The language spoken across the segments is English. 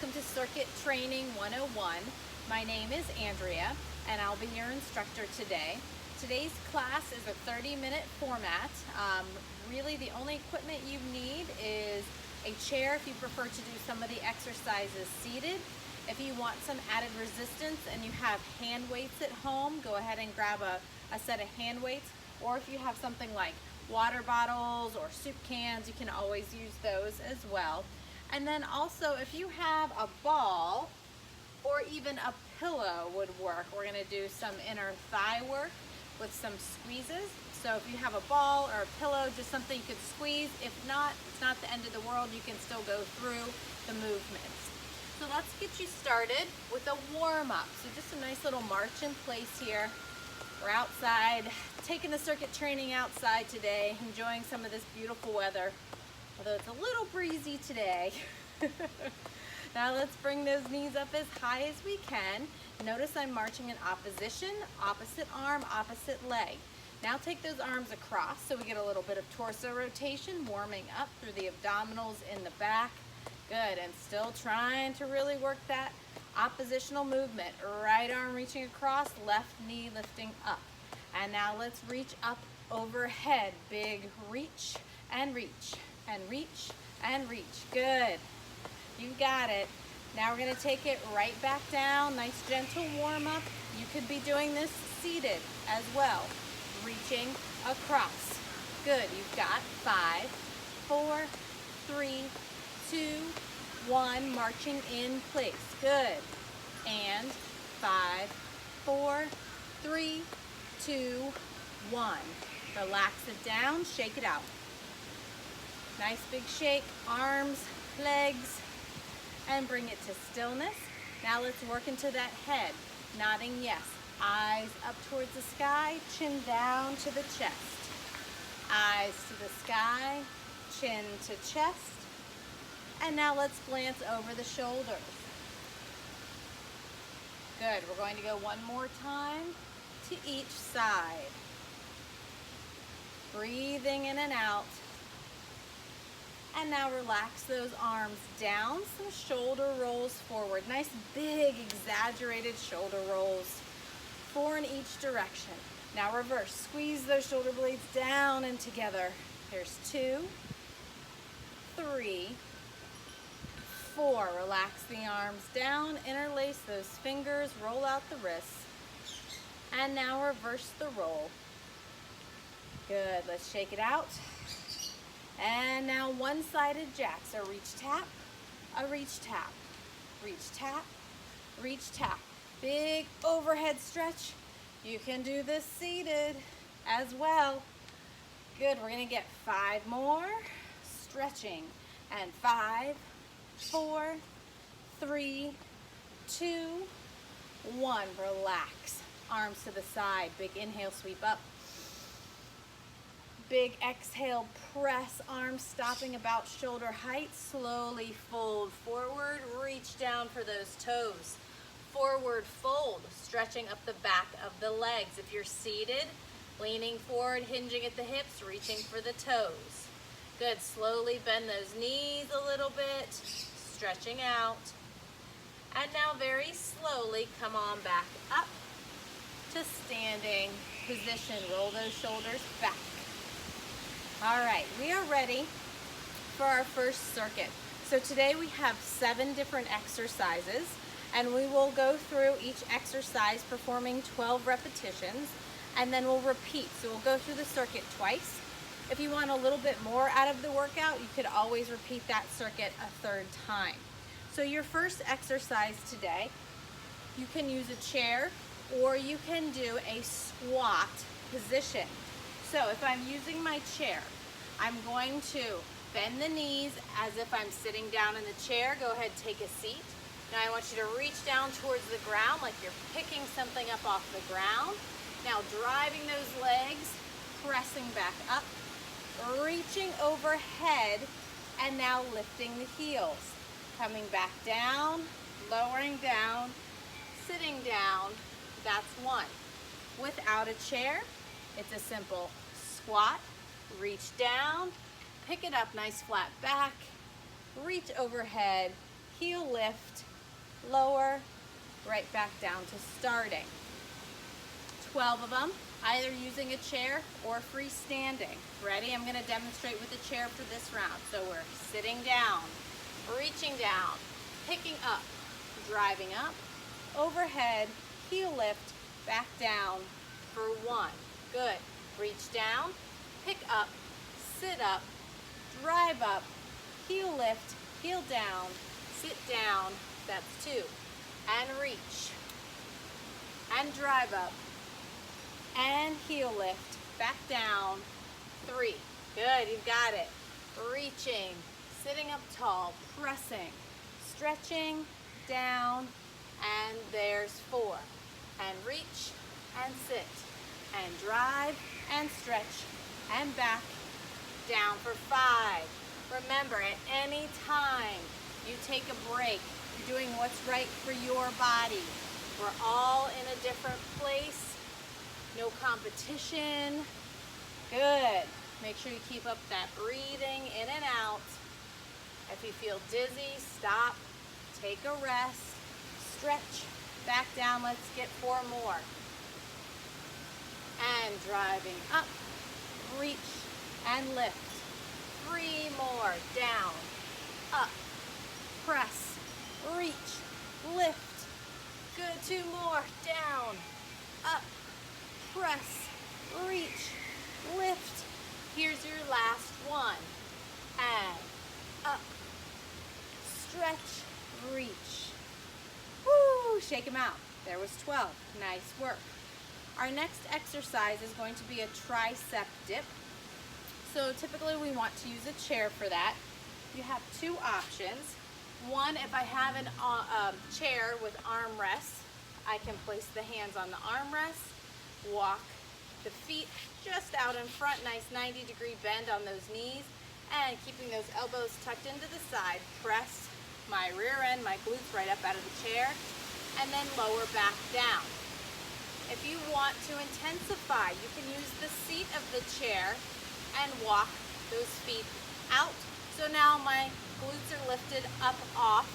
Welcome to Circuit Training 101. My name is Andrea and I'll be your instructor today. Today's class is a 30-minute format. Really the only equipment you need is a chair if you prefer to do some of the exercises seated. If you want some added resistance and you have hand weights at home, go ahead and grab a set of hand weights. Or if you have something like water bottles or soup cans, you can always use those as well. And then also if you have a ball or even a pillow would work. We're gonna do some inner thigh work with some squeezes. So if you have a ball or a pillow, just something you could squeeze. If not, it's not the end of the world. You can still go through the movements. So let's get you started with a warm up. So just a nice little march in place here. We're outside, taking the circuit training outside today, enjoying some of this beautiful weather, although it's a little breezy today. Now let's bring those knees up as high as we can. Notice I'm marching in opposition, opposite arm, opposite leg. Now take those arms across so we get a little bit of torso rotation, warming up through the abdominals in the back. Good, and still trying to really work that oppositional movement. Right arm reaching across, left knee lifting up. And now let's reach up overhead. Big reach and reach and reach and reach. Good. You got it. Now we're going to take it right back down. Nice gentle warm up. You could be doing this seated as well. Reaching across. Good. You've got 5, 4, 3, 2, 1. Marching in place. Good. And 5, 4, 3, 2, 1. Relax it down. Shake it out. Nice big shake. Arms, legs, and bring it to stillness. Now let's work into that head. Nodding yes. Eyes up towards the sky, chin down to the chest. Eyes to the sky, chin to chest. And now let's glance over the shoulders. Good, we're going to go one more time to each side. Breathing in and out. And now relax those arms down, some shoulder rolls forward. Nice big exaggerated shoulder rolls. 4 in each direction. Now reverse, squeeze those shoulder blades down and together. Here's 2, 3, 4. Relax the arms down, interlace those fingers, roll out the wrists. And now reverse the roll. Good, let's shake it out. And now one-sided jack. So reach tap, a reach tap, reach tap, reach tap. Big overhead stretch. You can do this seated as well. Good, we're gonna get 5 more. Stretching. And 5, 4, 3, 2, 1. Relax. Arms to the side. Big inhale, sweep up. Big exhale, press, arms stopping about shoulder height. Slowly fold forward, reach down for those toes. Forward fold, stretching up the back of the legs. If you're seated, leaning forward, hinging at the hips, reaching for the toes. Good, slowly bend those knees a little bit, stretching out. And now very slowly come on back up to standing position. Roll those shoulders back. All right, we are ready for our first circuit. So today we have 7 different exercises and we will go through each exercise performing 12 repetitions and then we'll repeat. So we'll go through the circuit twice. If you want a little bit more out of the workout, you could always repeat that circuit a 3rd time. So your first exercise today, you can use a chair or you can do a squat position. So if I'm using my chair, I'm going to bend the knees as if I'm sitting down in the chair. Go ahead, take a seat. Now I want you to reach down towards the ground like you're picking something up off the ground. Now driving those legs, pressing back up, reaching overhead, and now lifting the heels. Coming back down, lowering down, sitting down. That's 1. Without a chair, it's a simple squat, reach down, pick it up, nice flat back, reach overhead, heel lift, lower, right back down to starting. 12 of them, either using a chair or freestanding. Ready? I'm going to demonstrate with a chair for this round. So we're sitting down, reaching down, picking up, driving up, overhead, heel lift, back down for 1. Good. Reach down, pick up, sit up, drive up, heel lift, heel down, sit down, that's 2. And reach. And drive up. And heel lift, back down, 3. Good, you've got it. Reaching, sitting up tall, pressing, stretching, down, and there's 4. And reach, and sit, and drive, and stretch, and back, down for 5. Remember, at any time you take a break, you're doing what's right for your body. We're all in a different place. No competition. Good. Make sure you keep up that breathing in and out. If you feel dizzy, stop, take a rest, stretch, back down. Let's get 4 more. And driving up, reach, and lift. 3 more. Down, up, press, reach, lift. Good. 2 more. Down, up, press, reach, lift. Here's your last one. And up, stretch, reach. Woo! Shake them out. There was 12. Nice work. Our next exercise is going to be a tricep dip. So typically we want to use a chair for that. You have 2 options. One, if I have a chair with armrests, I can place the hands on the armrest, walk the feet just out in front, nice 90-degree bend on those knees, and keeping those elbows tucked into the side, press my rear end, my glutes right up out of the chair, and then lower back down. If you want to intensify, you can use the seat of the chair and walk those feet out. So now my glutes are lifted up off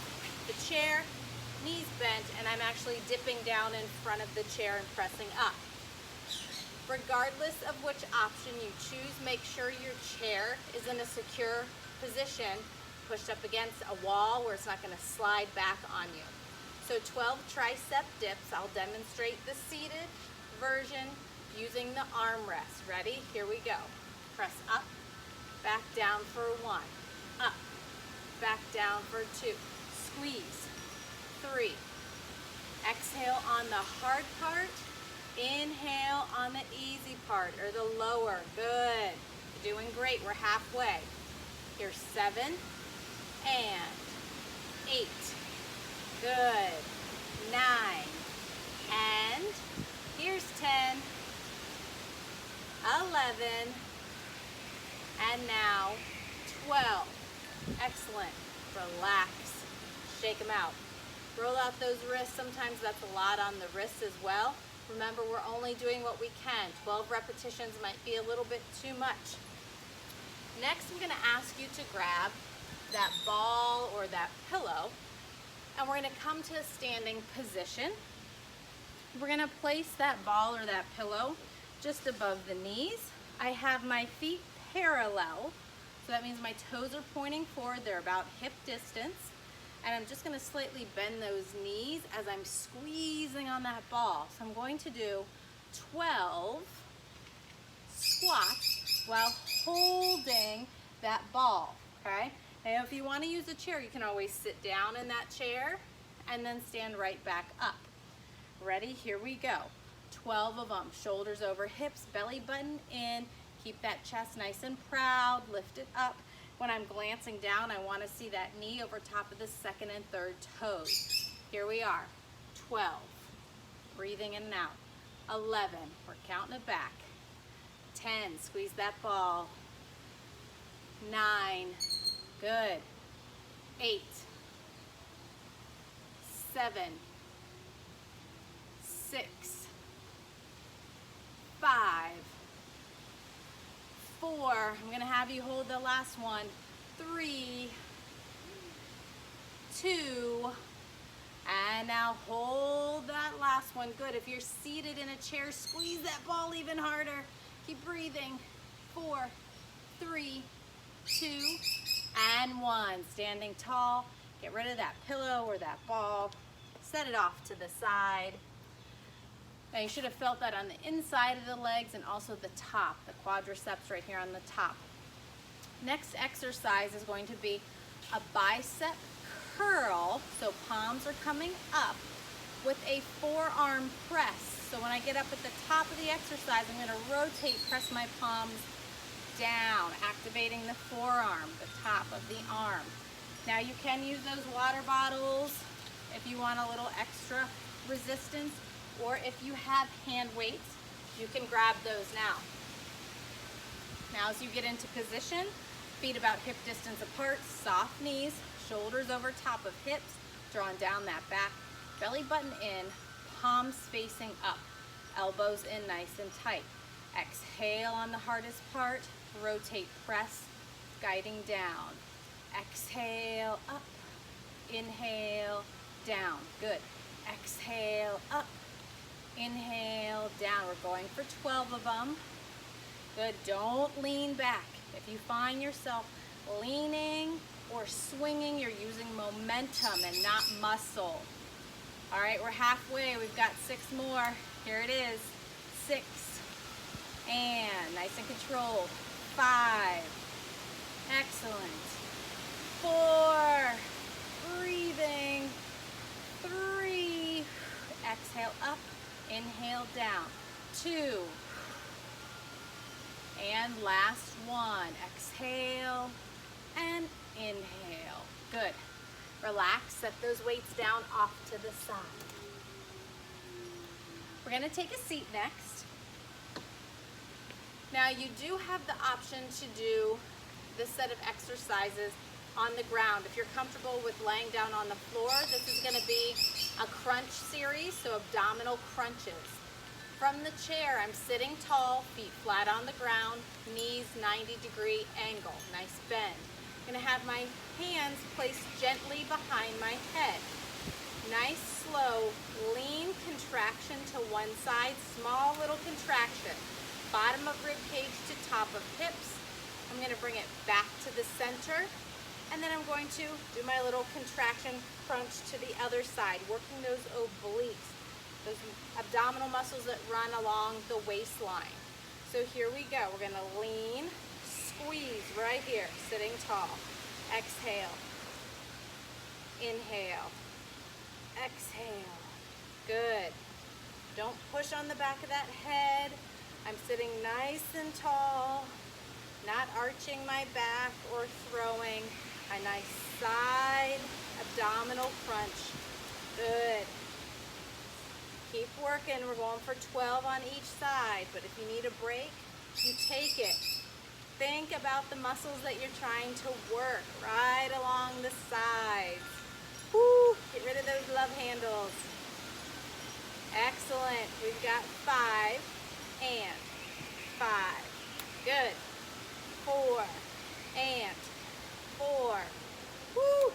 the chair, knees bent, and I'm actually dipping down in front of the chair and pressing up. Regardless of which option you choose, make sure your chair is in a secure position, pushed up against a wall where it's not going to slide back on you. So 12 tricep dips. I'll demonstrate the seated version using the armrest. Ready? Here we go. Press up, back down for 1, up, back down for 2, squeeze, 3. Exhale on the hard part, inhale on the easy part or the lower. Good. You're doing great. We're halfway. Here's 7 and 8. Good. 9 and here's 10, 11, and now 12. Excellent. Relax. Shake them out. Roll out those wrists. Sometimes that's a lot on the wrists as well. Remember, we're only doing what we can. 12 repetitions might be a little bit too much. Next, I'm going to ask you to grab that ball or that pillow, and we're going to come to a standing position. We're going to place that ball or that pillow just above the knees. I have my feet parallel, so that means my toes are pointing forward. They're about hip distance. And I'm just going to slightly bend those knees as I'm squeezing on that ball. So I'm going to do 12 squats while holding that ball, okay? Now if you want to use a chair, you can always sit down in that chair and then stand right back up. Ready? Here we go. 12 of them. Shoulders over hips, belly button in. Keep that chest nice and proud. Lift it up. When I'm glancing down, I want to see that knee over top of the second and third toes. Here we are. 12. Breathing in and out. 11. We're counting it back. 10. Squeeze that ball. 9. Good. 8. 7. 6. 5. 4. I'm going to have you hold the last one. 3. 2, and now hold that last one. Good. If you're seated in a chair, squeeze that ball even harder. Keep breathing. 4, 3, 2, and 1. Standing tall. Get rid of that pillow or that ball. Set it off to the side. Now you should have felt that on the inside of the legs and also the top, the quadriceps right here on the top. Next exercise is going to be a bicep curl. So palms are coming up with a forearm press. So when I get up at the top of the exercise, I'm going to rotate, press my palms down, activating the forearm, the top of the arm. Now you can use those water bottles if you want a little extra resistance, or if you have hand weights, you can grab those now. Now as you get into position, feet about hip distance apart, soft knees, shoulders over top of hips, drawing down that back, belly button in, palms facing up, elbows in nice and tight. Exhale on the hardest part, rotate, press, guiding down. Exhale, up, inhale, down. Good. Exhale, up, inhale, down. We're going for 12 of them. Good. Don't lean back. If you find yourself leaning or swinging, you're using momentum and not muscle. All right, we're halfway. We've got 6 more. Here it is. 6. And nice and controlled. 5. Excellent. 4. Breathing. 3. Exhale up. Inhale down. 2. And last one. Exhale and inhale. Good. Relax. Set those weights down off to the side. We're going to take a seat next. Now you do have the option to do this set of exercises on the ground. If you're comfortable with laying down on the floor, this is going to be a crunch series, so abdominal crunches. From the chair, I'm sitting tall, feet flat on the ground, knees 90-degree angle, nice bend. I'm going to have my hands placed gently behind my head. Nice, slow, lean contraction to one side, small little contraction. Bottom of rib cage to top of hips. I'm going to bring it back to the center, and then I'm going to do my little contraction crunch to the other side, working those obliques, those abdominal muscles that run along the waistline. So here we go. We're going to lean, squeeze right here, sitting tall. Exhale. Inhale. Exhale. Good. Don't push on the back of that head. I'm sitting nice and tall, not arching my back or throwing. A nice side abdominal crunch. Good. Keep working. We're going for 12 on each side, but if you need a break, you take it. Think about the muscles that you're trying to work right along the sides. Woo! Get rid of those love handles. Excellent. We've got 5 and 5. Good. 4 and 4. Woo!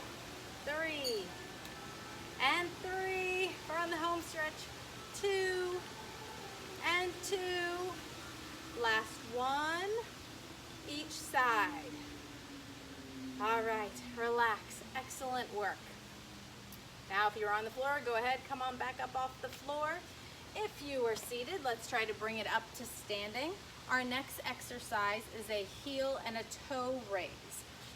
3 and 3. We're on the home stretch. 2 and 2. Last one. Each side. All right. Relax. Excellent work. Now, if you're on the floor, go ahead, come on back up off the floor. If you are seated, let's try to bring it up to standing. Our next exercise is a heel and a toe raise.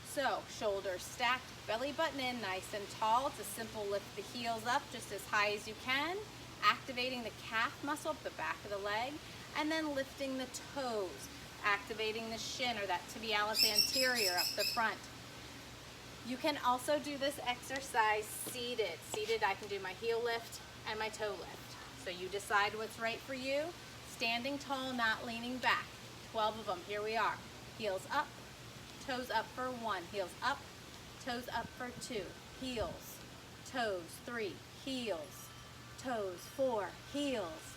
So, shoulders stacked, belly button in, nice and tall. It's a simple lift the heels up just as high as you can, activating the calf muscle up the back of the leg, and then lifting the toes, activating the shin or that tibialis anterior up the front. You can also do this exercise seated. Seated, I can do my heel lift and my toe lift. So you decide what's right for you. Standing tall, not leaning back. 12 of them. Here we are. Heels up, toes up for 1. Heels up, toes up for 2. Heels, toes, 3. Heels, toes, 4. Heels,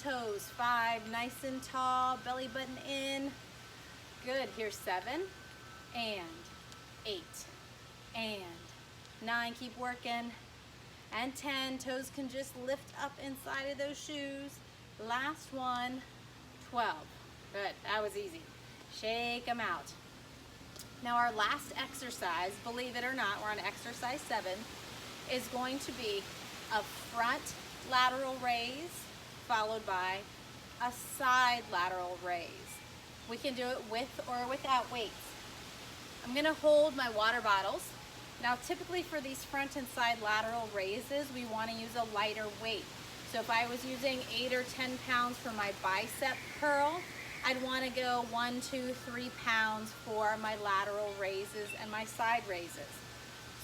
toes, 5. Nice and tall. Belly button in. Good. Here's 7 and 8. And 9, keep working. And 10, toes can just lift up inside of those shoes. Last one, 12. Good, that was easy. Shake them out. Now our last exercise, believe it or not, we're on exercise 7, is going to be a front lateral raise followed by a side lateral raise. We can do it with or without weights. I'm gonna hold my water bottles. Now typically for these front and side lateral raises, we wanna use a lighter weight. So if I was using 8 or 10 pounds for my bicep curl, I'd wanna go 1, 2, 3 pounds for my lateral raises and my side raises.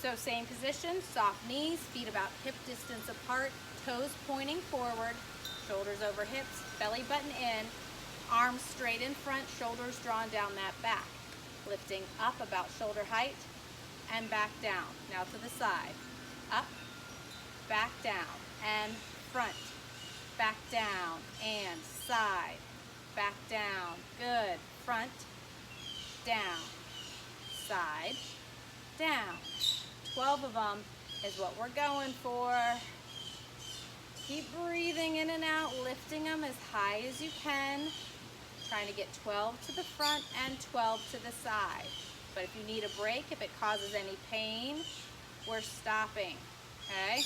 So same position, soft knees, feet about hip distance apart, toes pointing forward, shoulders over hips, belly button in, arms straight in front, shoulders drawn down that back. Lifting up about shoulder height and back down. Now to the side. Up, back down, and front. Back down and side. Back down. Good. Front, down, side, down. 12 of them is what we're going for. Keep breathing in and out, lifting them as high as you can. Trying to get 12 to the front and 12 to the side. But if you need a break, if it causes any pain, we're stopping, okay?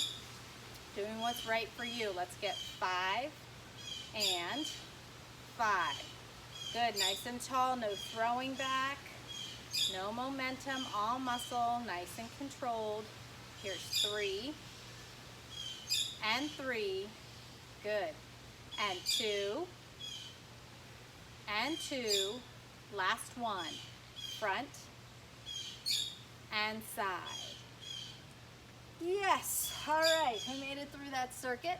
Doing what's right for you. Let's get 5 and 5. Good, nice and tall, no throwing back, no momentum, all muscle, nice and controlled. Here's 3 and 3, good, and 2 and 2, last one, front and side. Yes, all right, we made it through that circuit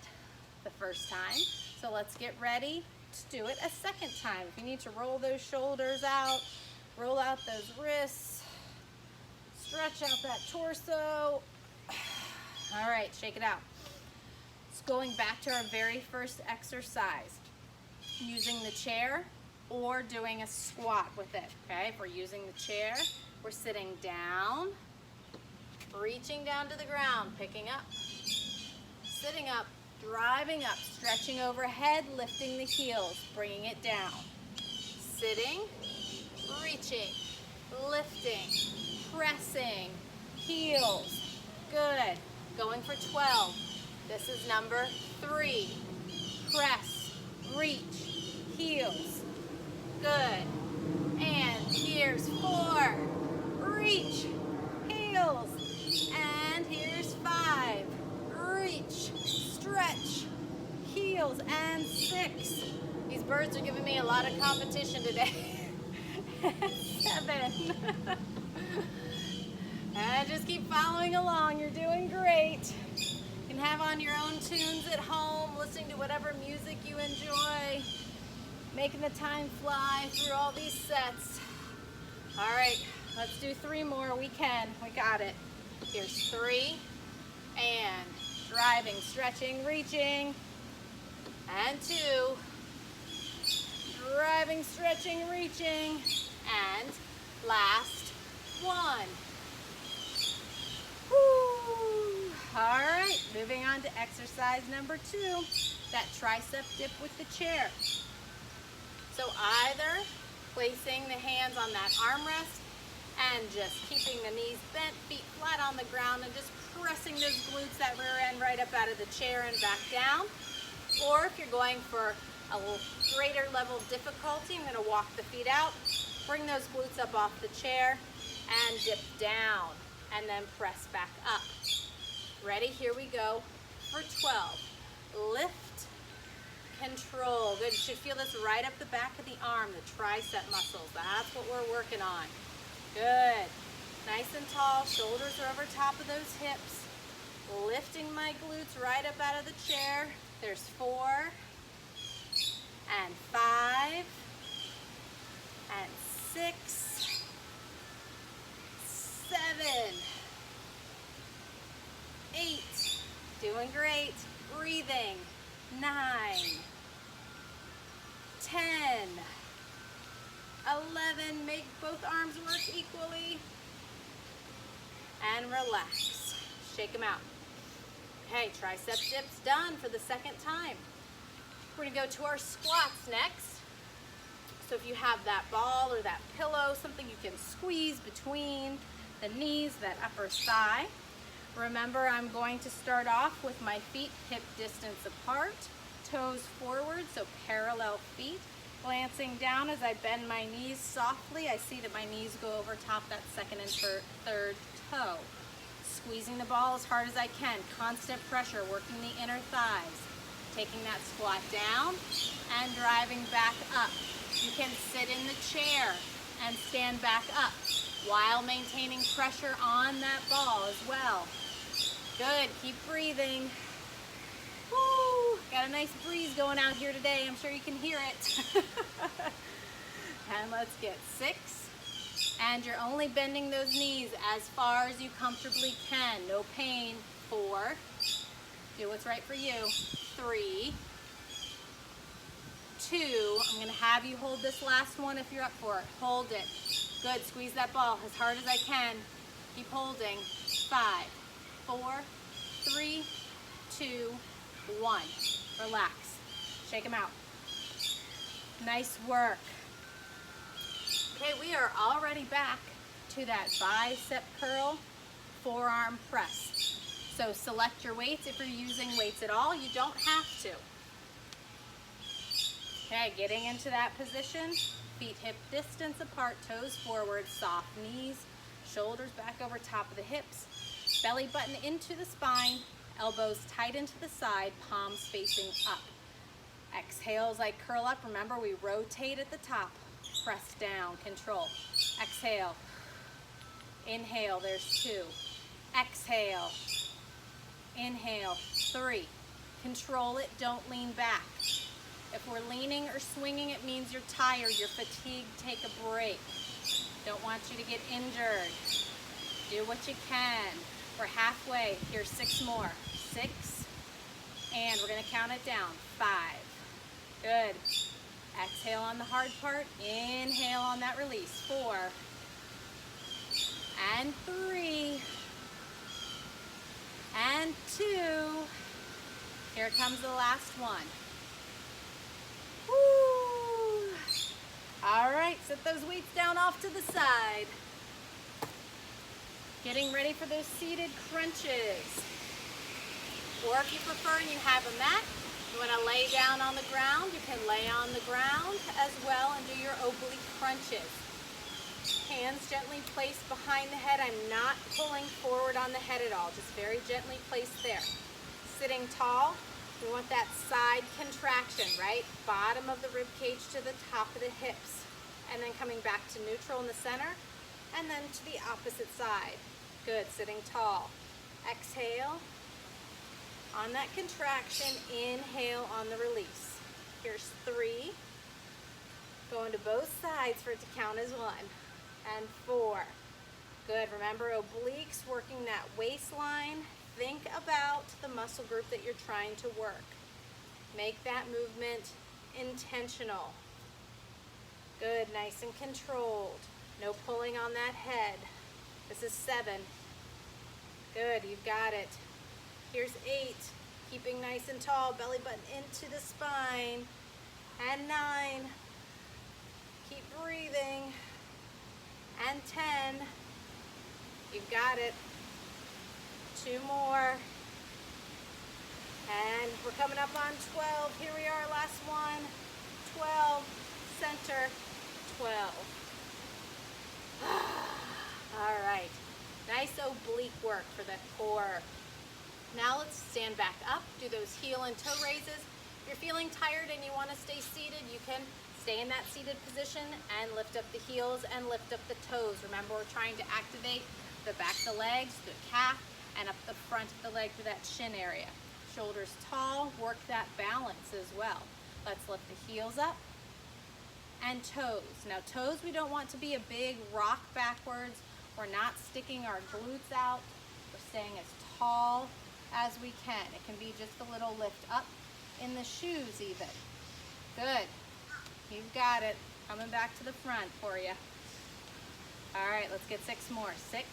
the first time, so let's get ready to do it a second time. If you need to roll those shoulders out, roll out those wrists, stretch out that torso. All right, shake it out. It's going back to our very first exercise, using the chair or doing a squat with it, okay? If we're using the chair, we're sitting down, reaching down to the ground, picking up, sitting up, driving up, stretching overhead, lifting the heels, bringing it down. Sitting, reaching, lifting, pressing, heels, good. Going for 12. This is number 3. Press, reach, heels, good. And here's 4. Reach, heels, and here's 5. Reach, stretch, heels, and 6. These birds are giving me a lot of competition today. 7. And just keep following along. You're doing great. You can have on your own tunes at home, listening to whatever music you enjoy, making the time fly through all these sets. All right, let's do 3 more. We can. We got it. Here's 3. And driving, stretching, reaching. And 2. Driving, stretching, reaching. And last 1. Woo. All right, moving on to exercise number 2, that tricep dip with the chair. So either placing the hands on that armrest and just keeping the knees bent, feet flat on the ground, and just pressing those glutes, that rear end right up out of the chair and back down. Or if you're going for a little greater level of difficulty, I'm going to walk the feet out, bring those glutes up off the chair, and dip down, and then press back up. Ready? Here we go for 12. Lift, control. Good. You should feel this right up the back of the arm, the tricep muscles. That's what we're working on. Good. Nice and tall. Shoulders are over top of those hips. Lifting my glutes right up out of the chair. There's 4 and 5 and 6, 7, 8. Doing great. Breathing. 9, 10, 11. Make both arms work equally. And relax. shake them out. Okay, tricep dips done for the second time. We're gonna go to our squats next. So if you have that ball or that pillow, something you can squeeze between the knees, that upper thigh. Remember, I'm going to start off with my feet hip distance apart, toes forward, so parallel feet. Glancing down as I bend my knees softly, I see that my knees go over top that second and third toe. Squeezing the ball as hard as I can, constant pressure, working the inner thighs. Taking that squat down and driving back up. You can sit in the chair and stand back up while maintaining pressure on that ball as well. Good, keep breathing. Woo, got a nice breeze going out here today. I'm sure you can hear it. And let's get 6. And you're only bending those knees as far as you comfortably can. No pain. 4. Do what's right for you. 3. 2. I'm going to have you hold this last one if you're up for it. Hold it. Good. Squeeze that ball as hard as I can. Keep holding. 5, 4, 3, 2, 1. Relax. Shake them out. Nice work. Okay, we are already back to that bicep curl, forearm press. So select your weights. If you're using weights at all, you don't have to. Okay, getting into that position, feet hip distance apart, toes forward, soft knees, shoulders back over top of the hips, belly button into the spine, elbows tight into the side, palms facing up. Exhale as I curl up. Remember, we rotate at the top. Press down, control. Exhale. Inhale, there's 2. Exhale. Inhale, 3. Control it, don't lean back. If we're leaning or swinging, it means you're tired, you're fatigued, take a break. Don't want you to get injured. Do what you can. We're halfway. Here's 6 more. 6. And we're gonna count it down. 5. Good. Exhale on the hard part. Inhale on that release. 4. And 3. And 2. Here comes the last one. Woo! All right, set those weights down off to the side. Getting ready for those seated crunches. Or if you prefer and you have a mat, you want to lay down on the ground, you can lay on the ground as well and do your oblique crunches. Hands gently placed behind the head. I'm not pulling forward on the head at all, just very gently placed there. Sitting tall, we want that side contraction, right? Bottom of the rib cage to the top of the hips. And then coming back to neutral in the center, and then to the opposite side. Good, sitting tall. Exhale. On that contraction, inhale on the release. Here's 3. Going to both sides for it to count as 1. And 4. Good, remember obliques, working that waistline. Think about the muscle group that you're trying to work. Make that movement intentional. Good, nice and controlled. No pulling on that head. This is 7. Good, you've got it. Here's 8. Keeping nice and tall, belly button into the spine. And 9. Keep breathing. And 10. You've got it. 2 more. And we're coming up on 12. Here we are, last one. 12. Center. 12. All right. Nice oblique work for the core. Now let's stand back up, do those heel and toe raises. If you're feeling tired and you want to stay seated, you can stay in that seated position and lift up the heels and lift up the toes. Remember, we're trying to activate the back of the legs, the calf, and up the front of the leg to that shin area. Shoulders tall, work that balance as well. Let's lift the heels up and toes. Now toes, we don't want to be a big rock backwards. We're not sticking our glutes out. We're staying as tall as we can. It can be just a little lift up in the shoes even. Good. You've got it. Coming back to the front for you. All right, let's get 6 more. 6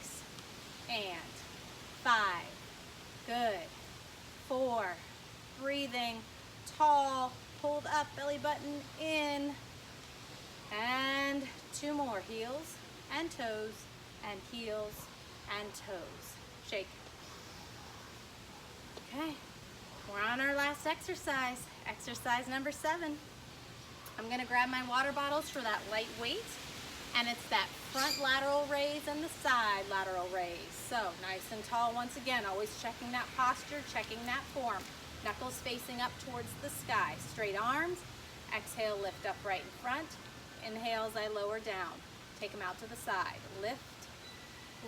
and 5 Good. 4. Breathing. Tall. Pulled up, belly button in. And 2 more. Heels and toes and heels and toes. Shake. Okay. We're on our last exercise. Exercise number 7. I'm going to grab my water bottles for that light weight. And it's that front lateral raise and the side lateral raise. So nice and tall once again, always checking that posture, checking that form. Knuckles facing up towards the sky. Straight arms. Exhale, lift up right in front. Inhale as I lower down. Take them out to the side. Lift,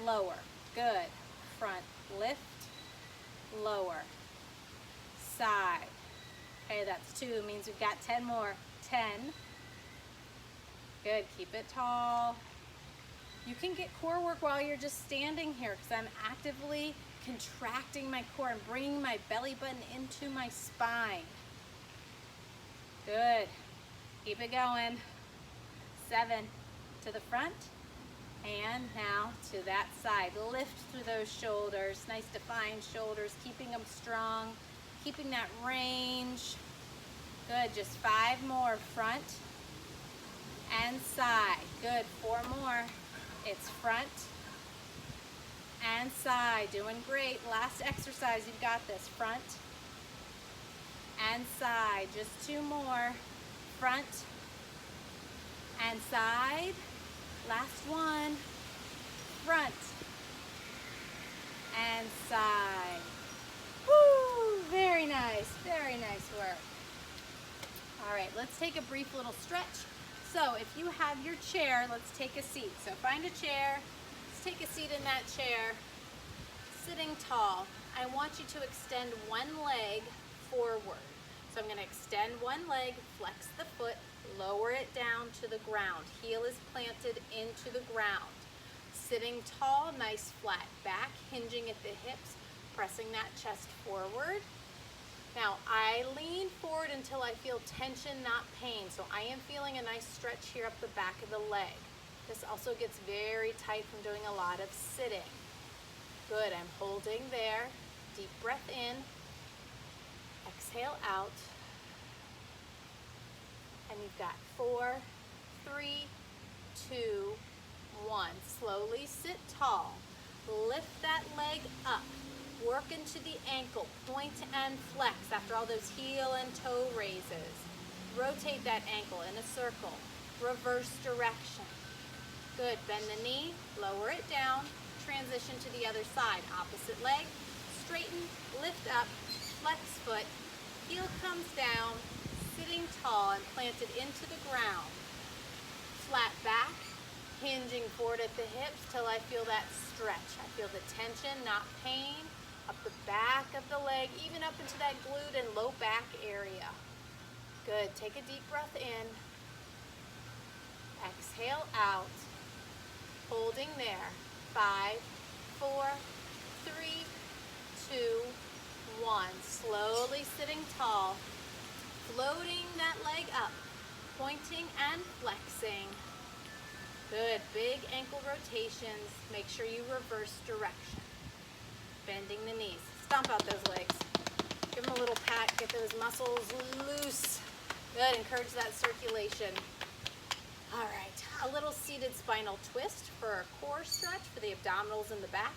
lower. Good. Front, lift, lower. Side. Okay, that's 2. Means we've got 10 more. 10. Good, keep it tall. You can get core work while you're just standing here because I'm actively contracting my core and bringing my belly button into my spine. Good, keep it going. 7, to the front, and now to that side. Lift through those shoulders, nice defined shoulders, keeping them strong, keeping that range. Good, just 5 more, front and side. Good, 4 more. It's front and side. Doing great. Last exercise, you've got this. Front and side. Just 2 more. Front and side. Last one. Front and side. Woo! Very nice work. All right, let's take a brief little stretch. So if you have your chair, let's take a seat. So find a chair, let's take a seat in that chair. Sitting tall, I want you to extend one leg forward. So I'm gonna extend one leg, flex the foot, lower it down to the ground. Heel is planted into the ground. Sitting tall, nice flat back, hinging at the hips, pressing that chest forward. Now I lean forward until I feel tension, not pain. So I am feeling a nice stretch here up the back of the leg. This also gets very tight from doing a lot of sitting. Good, I'm holding there. Deep breath in. Exhale out. And you've got 4, 3, 2, 1. Slowly sit tall. Lift that leg up. Work into the ankle, point and flex after all those heel and toe raises. Rotate that ankle in a circle. Reverse direction. Good, bend the knee, lower it down, transition to the other side. Opposite leg, straighten, lift up, flex foot, heel comes down, sitting tall and planted into the ground. Flat back, hinging forward at the hips till I feel that stretch. I feel the tension, not pain. Up the back of the leg, even up into that glute and low back area. Good, take a deep breath in. Exhale out. Holding there. 5, 4, 3, 2, 1. Slowly sitting tall. Floating that leg up. Pointing and flexing. Good, big ankle rotations. Make sure you reverse direction. Bending the knees. Stomp out those legs. Give them a little pat. Get those muscles loose. Good. Encourage that circulation. All right. A little seated spinal twist for a core stretch for the abdominals in the back.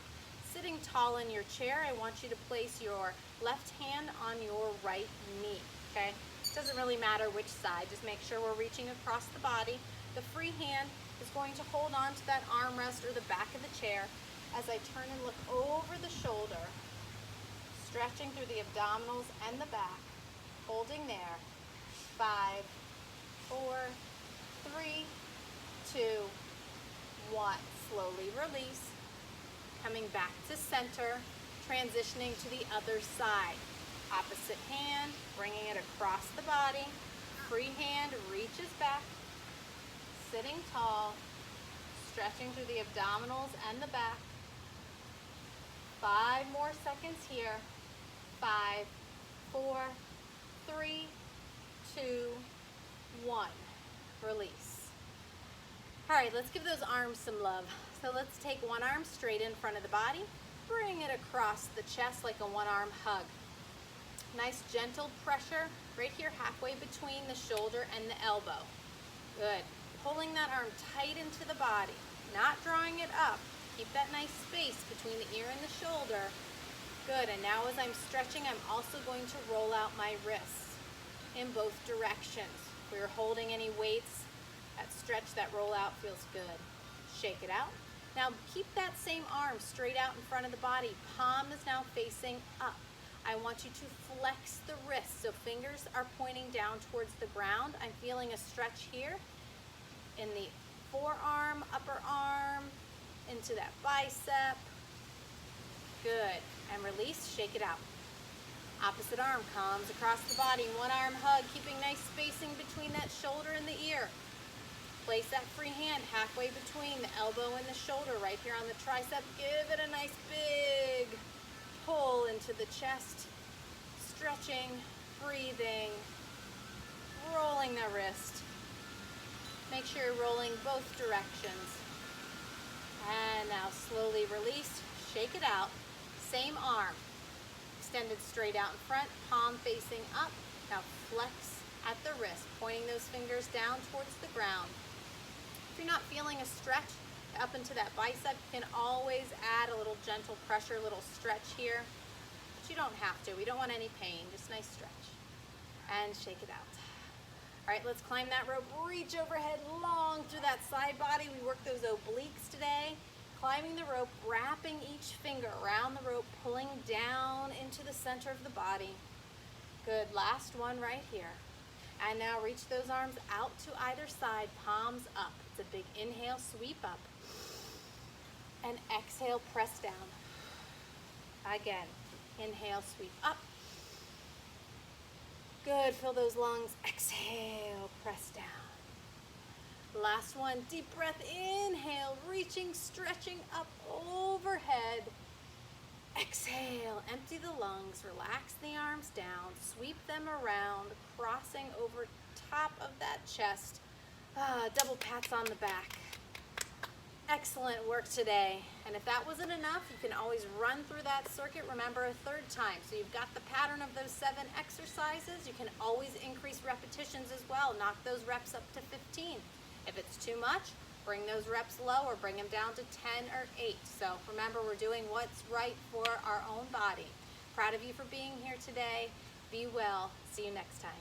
Sitting tall in your chair, I want you to place your left hand on your right knee. Okay? It doesn't really matter which side. Just make sure we're reaching across the body. The free hand is going to hold on to that armrest or the back of the chair as I turn and look over the shoulder, stretching through the abdominals and the back, holding there. 5, 4, 3, 2, 1. Slowly release. Coming back to center, transitioning to the other side. Opposite hand, bringing it across the body. Free hand reaches back, sitting tall, stretching through the abdominals and the back. 5 more seconds here. 5, 4, 3, 2, 1. Release. All right, let's give those arms some love. So let's take one arm straight in front of the body. bring it across the chest like a one-arm hug. Nice gentle pressure right here halfway between the shoulder and the elbow. Good. Pulling that arm tight into the body, not drawing it up. Keep that nice space between the ear and the shoulder. Good, and now as I'm stretching, I'm also going to roll out my wrists in both directions. If we are holding any weights, that stretch, that roll out feels good. Shake it out. Now keep that same arm straight out in front of the body. Palm is now facing up. I want you to flex the wrists, so fingers are pointing down towards the ground. I'm feeling a stretch here in the forearm, upper arm, into that bicep. Good, and release, shake it out. Opposite arm comes across the body, one arm hug, keeping nice spacing between that shoulder and the ear. Place that free hand halfway between the elbow and the shoulder, right here on the tricep. Give it a nice big pull into the chest, stretching, breathing, rolling the wrist. Make sure you're rolling both directions. And now slowly release, shake it out. Same arm, extended straight out in front, palm facing up. Now flex at the wrist, pointing those fingers down towards the ground. If you're not feeling a stretch up into that bicep, you can always add a little gentle pressure, a little stretch here. But you don't have to. We don't want any pain, just nice stretch. And shake it out. All right, let's climb that rope. Reach overhead long through that side body. We work those obliques today. Climbing the rope, wrapping each finger around the rope, pulling down into the center of the body. Good, last one right here. And now reach those arms out to either side, palms up. It's a big inhale, sweep up. And exhale, press down. Again, inhale, sweep up. Good, fill those lungs. Exhale, press down. Last one, deep breath, inhale, reaching, stretching up overhead. Exhale, empty the lungs, relax the arms down, sweep them around, crossing over top of that chest. Double pats on the back. Excellent work today. And if that wasn't enough, you can always run through that circuit, remember, a third time. So you've got the pattern of those 7 exercises. You can always increase repetitions as well. Knock those reps up to 15. If it's too much, bring those reps low or bring them down to 10 or 8. So remember, we're doing what's right for our own body. Proud of you for being here today. Be well. See you next time.